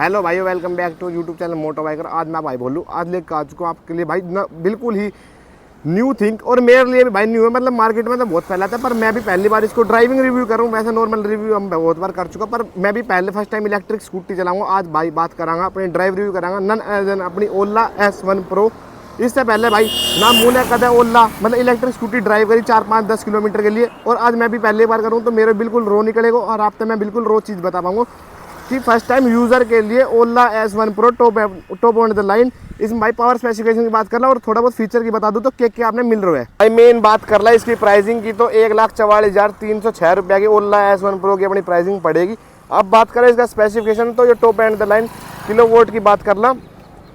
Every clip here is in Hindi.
हेलो भाई, welcome back to YouTube channel moto biker. आज मैं भाई बोलूँ, आज लेकर आ चुका हूँ आपके लिए भाई ना बिल्कुल ही न्यू थिंक, और मेरे लिए भी भाई न्यू है। मतलब मार्केट में तो बहुत फैला था, पर मैं भी पहली बार इसको ड्राइविंग रिव्यू करूँ। वैसे नॉर्मल रिव्यू हम बहुत बार कर चुका, पर मैं भी पहले फर्स्ट टाइम इलेक्ट्रिक स्कूटी चलाऊंगा। आज भाई बात करांगा, अपनी ड्राइव रिव्यू करांगा नन एज एन अपनी ओला S1 Pro। इससे पहले भाई ना मुँह ने कदा ओला मतलब इलेक्ट्रिक स्कूटी ड्राइव करी 4-5-10 किलोमीटर के लिए, और आज मैं भी पहली बार करूँ तो मेरे बिल्कुल रो निकलेगा, और आप तो मैं बिल्कुल रो चीज़ बता पाऊंगा कि फर्स्ट टाइम यूज़र के लिए ओला S1 Pro top on the line. इसमें भाई पावर स्पेसिफिकेशन की बात कर ला और थोड़ा बहुत फीचर की बता दूं तो क्या आपने मिल रहा है। भाई मेन बात कर ला इसकी प्राइसिंग की, तो 1,44,306 रुपये की ओला S1 Pro की अपनी प्राइसिंग पड़ेगी। अब बात करें इसका स्पेसिफिकेशन, तो ये top and the line kilo vote की बात कर ला,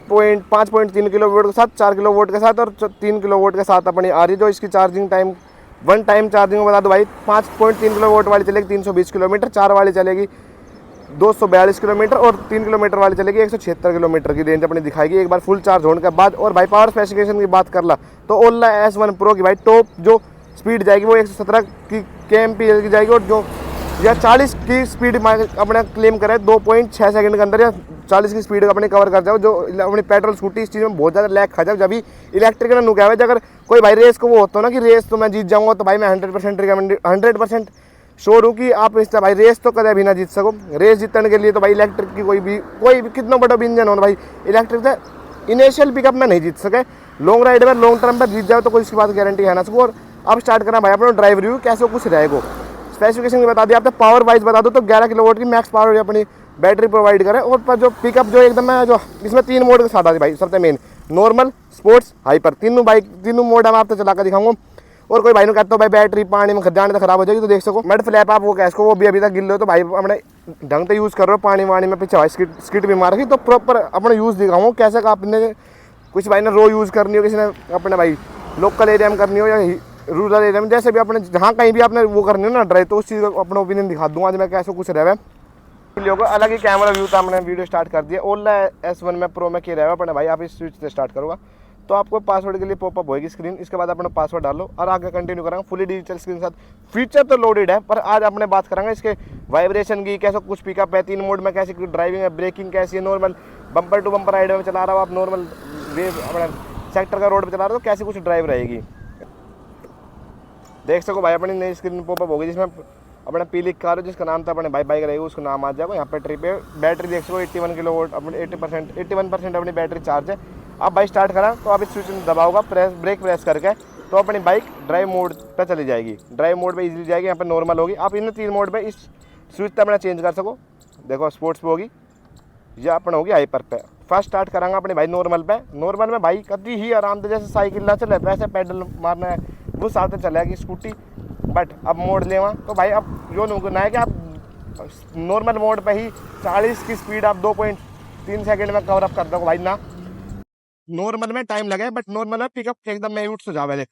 5.3 किलो वोट के साथ, 4 किलो वोट के साथ और 3 किलो वोट के साथ अपनी आ रही। जो इसकी charging time one time charging बता दो भाई, 5.3 किलो वोट वाली चलेगी 320 किलोमीटर, 4 वाली चलेगी 242 किलोमीटर, और 3 किलोमीटर वाली चलेगी 176 किलोमीटर की रेंज अपनी दिखाएगी एक बार फुल चार्ज होने के बाद। और भाई पावर स्पेसिफिकेशन की बात कर ला तो ओला S1 Pro की भाई टॉप जो स्पीड जाएगी वो 117 की kmph की जाएगी, और जो या 40 की स्पीड अपना क्लेम करे 2.6 सेकंड के अंदर, या 40 की स्पीड अपने कवर कर जाओ। जो अपनी पेट्रोल स्कूटी इस चीज़ में बहुत ज़्यादा लैग खा जाओ, जब इलेक्ट्रिक ना नुका है। अगर कोई भाई रेस को वो होता है ना कि रेस तो मैं जीत जाऊँगा, तो भाई मैं 100% रिकमेंड 100% श्योर हूँ कि आप इससे भाई रेस तो कदे भी ना जीत सको। रेस जीतने के लिए तो भाई इलेक्ट्रिक की कोई भी कितना बड़ा भी इंजन हो ना भाई, इलेक्ट्रिक से इनिशियल पिकअप में नहीं जीत सके। लॉन्ग राइड में लॉन्ग टर्म पर जीत जाओ तो कोई इसकी बात गारंटी है ना सको। और अब स्टार्ट करना भाई अपना ड्राइव रिव्यू कैसे कुछ रहेगा। स्पेसिफिकेशन भी बता दिया आपने, पावर वाइज बता दो तो 11 किलोवाट की मैक्स पावर अपनी बैटरी प्रोवाइड करे। और पर जो पिकअप जो एकदम है, जो इसमें 3 मोड के साथ आती है भाई, सबसे मेन नॉर्मल, स्पोर्ट्स, हाइपर, तीनों मोड मैं आपको चला कर दिखाऊंगा। और कोई भाई ने कहता हो भाई बैटरी पानी में जाने तो खराब हो जाएगी, तो देख सको मड फ्लैप आप वो कैसे वो भी अभी तक गिल लो, तो भाई अपने ढंग से यूज़ कर रहे हो। पानी वानी में पीछे भाई स्किट भी मार रखी, तो प्रॉपर अपना यूज़ दिखाऊंगा कैसे का आपने कुछ भाई ने रो यूज़ करनी हो, किसी ने अपने भाई लोकल एरिया में करनी हो या रूरल एरिया में, जैसे भी अपने जहाँ कहीं भी आपने वो करनी हो ना ड्राइव, तो उस चीज़ का अपना ओपिनियन दिखा दूँगा आज मैं कैसे कुछ रहे लोगों अलग ही कैमरा व्यू था। हमने वीडियो स्टार्ट कर दिया ओला S1 में प्रो में क्या रहेगा अपने भाई। आप इस स्विच से स्टार्ट करोगा तो आपको पासवर्ड के लिए पॉपअप होगी स्क्रीन, इसके बाद अपना पासवर्ड डालो और आगे कंटिन्यू करेंगे। फुली डिजिटल स्क्रीन के साथ फीचर तो लोडेड है, पर आज अपने बात करेंगे इसके वाइब्रेशन की, कैसे कुछ पिकअप है, 3 मोड में कैसी ड्राइविंग है, ब्रेकिंग कैसी है, normal bumper to bumper ride में चला रहा हो आप, नॉर्मल वेव अपना सेक्टर का रोड पर चला रहे हो तो कैसी कुछ ड्राइव रहेगी देख सको भाई। अपनी नई स्क्रीन पॉपअप होगी जिसमें अपना पीली कार हो जिसका नाम था अपने भाई बाइक रहेगा, उसका नाम आ जाएगा यहाँ पे। ट्रिप पे बैटरी देख सको 81 किलो वोल्ट, अपनी 81% अपनी बैटरी चार्ज है। आप बाइक स्टार्ट करा तो आप इस स्विच में दबाओगा, ब्रेक प्रेस करके, तो अपनी बाइक ड्राइव मोड पे चली जाएगी। ड्राइव मोड पे इजीली जाएगी, यहाँ पे नॉर्मल होगी। आप इन 3 मोड पे इस स्विच पे अपना चेंज कर सको। देखो स्पोर्ट्स पे होगी या अपना होगी हाइपर पे। फर्स्ट स्टार्ट करांगा अपने भाई नॉर्मल पे। नॉर्मल में भाई कभी ही आराम से जैसे साइकिल ना चले वैसे पैडल मारना है वो साथ चलेगी स्कूटी। बट अब मोड लेवा तो भाई अब जो ना है कि आप नॉर्मल मोड पे ही 40 की स्पीड आप 2.3 सेकंड में कवर अप कर दो भाई ना। नॉर्मल में टाइम लगे बट नॉर्मल में पिकअप एकदम मैं उठ जावे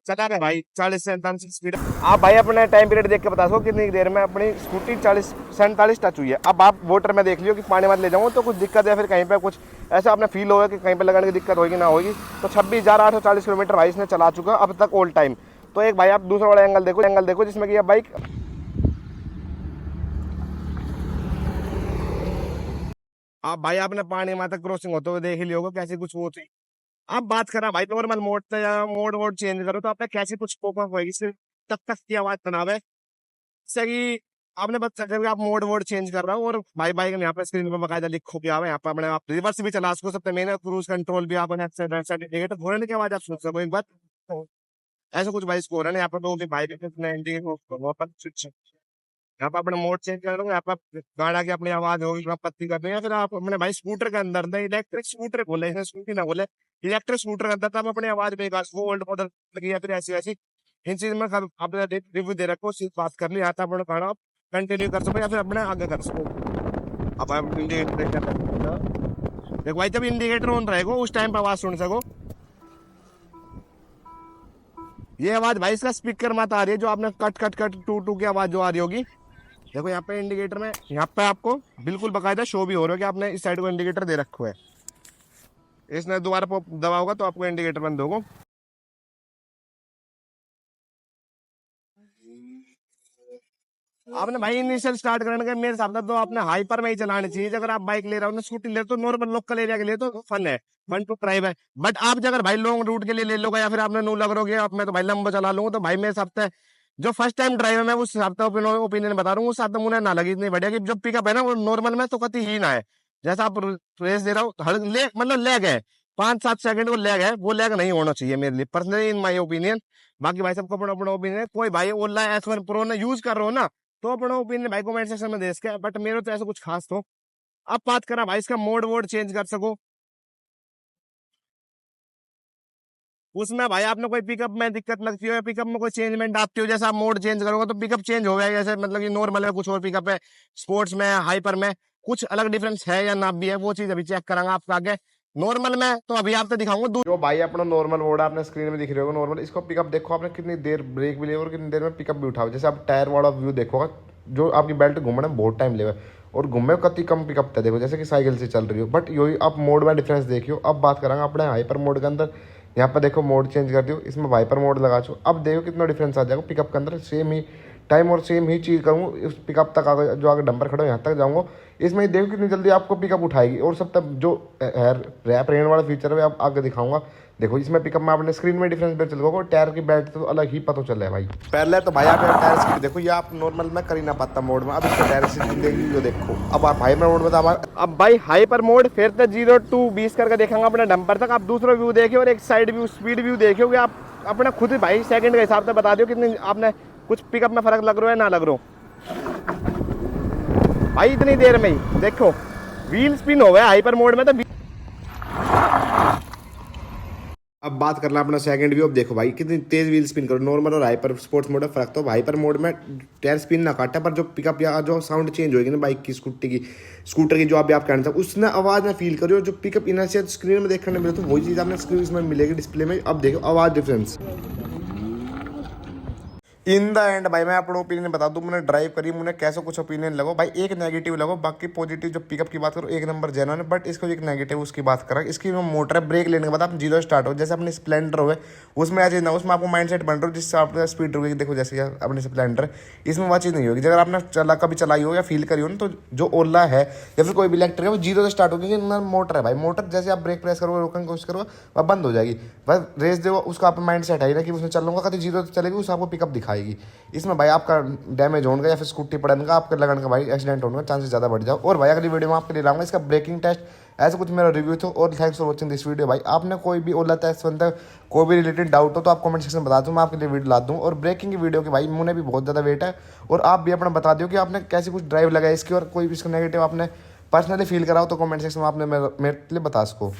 चला गया भाई 40 से 47 स्पीड। आप भाई अपने टाइम पीरियड देख के बता सको कितनी देर में अपनी स्कूटी 40 47 टच हुई है। अब आप वाटर में देख लियो कि पानी मत ले जाऊँ तो कुछ दिक्कत है, फिर कहीं पे कुछ ऐसा आपने फील होगा कि कहीं पे लगाने की दिक्कत होगी ना होगी। तो 26,840 किलोमीटर भाई इसने चला चुका अब तक ऑल टाइम। तो एक भाई आप दूसरा वाला एंगल देखो जिसमें कि बाइक आप भाई आपने पानी माता क्रॉसिंग होते हुए देख ही लियोगे कैसी कुछ वो थी। अब बात करा भाई नॉर्मल मोड से या मोड वोड चेंज करो तो आपने कैसी कुछ पॉपअप होगी, सिर्फ तक की आवाज तनाव है जैसे कि आपने बता सकते आप मोड वोड चेंज कर रहा हो। और भाई बाइक यहाँ पे स्क्रीन पे बकायदा लिखो कि यहाँ पे अपने आप रिवर्स भी चला सको, सबसे मेन क्रूज कंट्रोल भी आप इंडिकेटर घोड़े की आवाज आप सुन सको एक बार। ऐसा कुछ भाई स्कोर है ना यहाँ पर तो भाई यहाँ पर अपने मोड चेंज कर लो, यहाँ पर गाड़ा की अपनी आवाज होगी पत्ती कर रही है। फिर आप अपने भाई स्कूटर के अंदर ना इलेक्ट्रिक स्कूटर बोले स्कूटी ना बोले इलेक्ट्रिक स्कूटर के अंदर तब अपनी आवाज बेकार वो ओल्ड मॉडल लगी या फिर ऐसी वैसी इन चीज में आपने रिव्यू दे रखो, उस चीज बात कर ली आता अपने गाड़ा आप कंटिन्यू कर सको या फिर अपने आगे कर सको। अब आप इंडिकेटर देखो भाई जब इंडिकेटर ऑन रहेगा उस टाइम पर आवाज सुन सको। ये आवाज भाई इसका स्पीकर मत आ रही है जो आपने कट कट कट टू टू की आवाज जो आ रही होगी। देखो यहाँ पे इंडिकेटर में यहाँ पे आपको बिल्कुल बकायदा शो भी हो रहा है कि आपने इस साइड को इंडिकेटर दे रखो है। इसने दोबारा दबाओगा तो आपको इंडिकेटर बंद होगा। आपने भाई इनिशियल स्टार्ट करने के मेरे हिसाब से तो आपने हाइपर में ही चलानी चाहिए। अगर आप बाइक ले रहे हो, स्कूटी ले रहे हो, तो नॉर्मल लोकल एरिया के लिए तो फन है, फन टू ड्राइव है। बट आप अगर भाई लॉन्ग रूट के लिए ले लोगे या फिर आपने नू लग रहोगे आप मैं तो भाई लंबा चला लूंगा, तो भाई मेरे हिसाब से जो फर्स्ट टाइम ड्राइव है मैं उस हिसाब से ओपिनियन बता रहा हूँ, उस हिसाब से मुझे ना लगी इतनी बढ़िया कि जो पिकअप है ना वो नॉर्मल में तो कति ही ना है। जैसा आप रेस दे रहा हो मतलब लैग है, 5-7 सेकंड को लैग है, वो लैग नहीं होना चाहिए मेरे लिए पर्सनली, इन माई ओपिनियन। बाकी भाई सबको अपना अपना ओपिनियन है। कोई भाई ओला S1 प्रो ने यूज कर रहे हो ना, तो अपना ओपिनियन भाई कमेंट सेक्शन में दे इसके। बट मेरे तो ऐसा कुछ खास तो अब बात करा भाई इसका मोड वोड चेंज कर सको, उसमें भाई आपने कोई पिकअप में दिक्कत लगती हो या पिकअप में कोई चेंजमेंट आती हो, जैसे आप मोड चेंज करोगे तो पिकअप चेंज हो गया, जैसे मतलब कि नॉर्मल है कुछ और पिकअप है, स्पोर्ट्स में हाइपर में कुछ अलग डिफरेंस है या ना भी है, वो चीज अभी चेक करांगा आपका आगे। नॉर्मल में तो अभी आपको दिखाऊंगा जो भाई अपना नॉर्मल मोड आपने स्क्रीन में दिख रहे होगा नॉर्मल, इसको पिकअप देखो आपने कितनी देर ब्रेक भी ले और कितनी देर में पिकअप भी उठाओ। जैसे आप टायर वाला व्यू देखोगा, जो आपकी बेल्ट घूमने में बहुत टाइम लेगा और घूमे कति कम पिकअप था, देखो जैसे कि साइकिल से चल रही हो। बट यही आप मोड में डिफरेंस देखियो। अब बात करेंगे अपने हाइपर मोड के अंदर, यहाँ पर देखो मोड चेंज कर दियो, इसमें वाइपर मोड लगा चो। अब देखो कितना डिफरेंस आ जाएगा पिकअप के अंदर, सेम ही टाइम और सेम ही चीज़ करूँ उस पिकअप तक आगे जो आगे डंपर खड़ा हो यहाँ तक जाऊँगा, इसमें ही देखो कितनी जल्दी आपको पिकअप उठाएगी। और सब तब जो रैप रेन वाला फीचर है आप आगे दिखाऊंगा। देखो इसमें पिकअप में आपने स्क्रीन में डिफरेंस चल गया, टायर की बेल्ट तो अलग ही पता चल रहा है भाई। पहले तो भाई आप टायर स्पीड देखो, ये आप नॉर्मल में कर ही ना पाता मोड में, अब इसका टायर स्पीड जो देखो। अब आप हाइपर मोड में अब भाई हाइपर मोड फिर तो 0 to 20 करके देखेंगे अपने डंपर तक। आप दूसरा व्यू देखिए और एक साइड व्यू स्पीड व्यू देखिए, आप अपना खुद भाई सेकंड के हिसाब से बता दो कितनी आपने कुछ पिकअप में फर्क लग रहा है ना लग रहा भाई। इतनी देर में ही देखो व्हील स्पिन हो गया हाइपर मोड में। तो अब बात करना अपना सेकंड व्यू। अब देखो भाई कितनी तेज व्हील स्पिन करो, नॉर्मल और हाइपर स्पोर्ट्स मोड में फर्क। तो हाइपर मोड में टायर स्पिन ना काटा, पर जो पिकअप या जो साउंड चेंज होगी ना बाइक की स्कूटर की जो आप कहना चाहो उसने आवाज में फील करो, जो पिकअप इनर्शिया स्क्रीन में देखने मिले तो वही चीज आपने स्क्रीन में मिलेगी डिस्प्ले में। अब देखो आवाज डिफरेंस। इन द एंड भाई मैं अपना ओपिनियन बता दूं, मैंने ड्राइव करी, मुझे कैसा कुछ ओपिनियन लगो भाई, एक नेगेटिव लगो, बाकी पॉजिटिव जो पिकअप की बात करो एक नंबर जेन्युइन है। बट इसको एक नेगेटिव उसकी बात करा, इसकी जो मोटर है ब्रेक लेने के बाद आप जीरो स्टार्ट हो, जैसे अपनी स्प्लेंडर हो उसमें आ चीज ना, उसमें आपको माइंड सेट बन रहा हो जिससे आपका स्पीड रुकेगी। देखो जैसे अपनी स्प्लेंडर इसमें वह चीज़ नहीं होगी। अगर आपने कभी चलाई हो या फील करी हो ना, तो जो ओला है या फिर कोई भी इलेक्ट्रिक है वो जीरो से स्टार्ट होगी, क्योंकि मोटर है भाई। मोटर जैसे आप ब्रेक प्रेस करोगे रोकने की कोशिश करो वह बंद हो जाएगी, बस रेस दो उसका आप माइंड सेट है ना कि उसमें चल लूंगा, कभी जीरो चलेगी उससे आपको पिकअप दिखाएगी। इसमें भाई आपका डैमेज होने का या फिर स्कूटी पड़ने का आपके लगन का भाई एक्सीडेंट होने का चांसेस ज़्यादा बढ़ जाओ। और भाई अगली वीडियो में आपके लिए लाऊंगा इसका ब्रेकिंग टेस्ट, ऐसा कुछ मेरा रिव्यू था। और thanks for watching this video. भाई आपने कोई भी ओला टेस्ट बनता कोई भी रिलेटेड डाउट हो तो आप कमेंट सेक्शन में बता दूँ, मैं आपके लिए वीडियो ला दूँ। और ब्रेकिंग की वीडियो की भाई मुझे भी बहुत ज़्यादा वेट है, और आप भी अपना बता दो कि आपने कैसी कुछ ड्राइव लगाई इसकी, और कोई भी इसका नेगेटिव आपने पर्सनली फील कराओ तो कमेंट सेक्शन में आपने मेरे लिए बता सको।